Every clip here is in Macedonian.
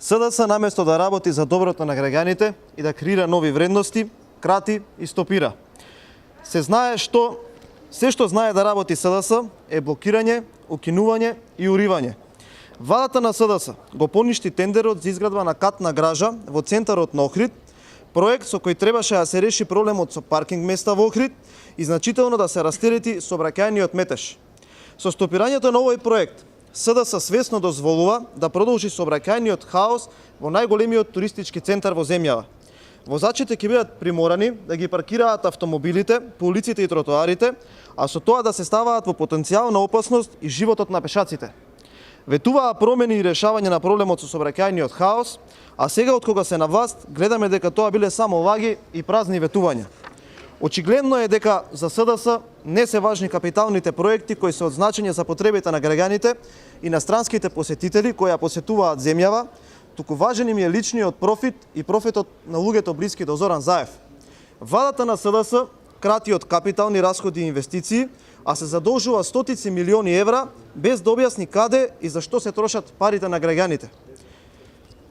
СДС наместо да работи за доброто на граѓаните и да креира нови вредности, крати и стопира. Се што знае да работи СДС е блокирање, укинување и уривање. Владата на СДС го поништи тендерот за изградба на катна гража во центарот на Охрид, проект со кој требаше да се реши проблемот со паркинг места во Охрид и значително да се растерети сообраќајниот метеж. Со стопирањето на овој проект, СДС свесно дозволува да продолжи сообраќајниот хаос во најголемиот туристички центар во земјава. Возачите ќе бидат приморани да ги паркираат автомобилите по улиците и тротоарите, а со тоа да се ставаат во потенцијална опасност и животот на пешаците. Ветуваа промени и решавање на проблемот со сообраќајниот хаос, а сега од кога се на власт гледаме дека тоа биле само лаги и празни ветувања. Очигледно е дека за СДС не се важни капиталните проекти кои се од значење за потребите на граѓаните и на странските посетители кои ја посетуваат земјава, туку важен им е личниот профит и профитот на луѓето блиски до Зоран Заев. Владата на СДС крати од капитални расходи и инвестиции, а се задолжува стотици милиони евра без да објасни каде и за што се трошат парите на граѓаните.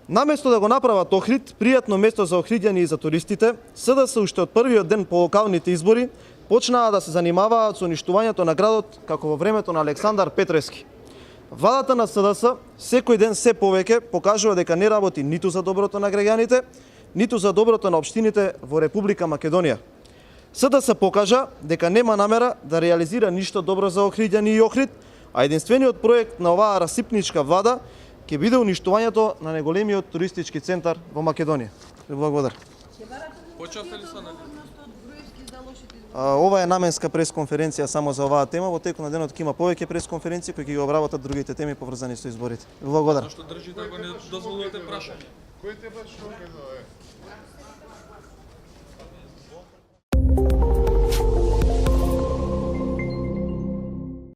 Наместо да го направат Охрид пријатно место за охриѓани и за туристите, СДС уште од првиот ден по локалните избори почнаа да се занимаваат со уништувањето на градот како во времето на Александар Петрески. Владата на СДС секој ден се повеќе покажува дека не работи ниту за доброто на граѓаните, ниту за доброто на општините во Република Македонија. СДС покажа дека нема намера да реализира ништо добро за охриѓани и Охрид, а единствениот проект на оваа расипничка влада ќе биде уништувањето на најголемиот туристички центар во Македонија. Ви благодарам. Ова е наменска пресконференција само за оваа тема. Во текот на денот ќе има повеќе пресконференции кои ќе ги обработат другите теми поврзани со изборите. Ви благодарам. Зашто држите да го не дозволувате прашање? Кој те баш што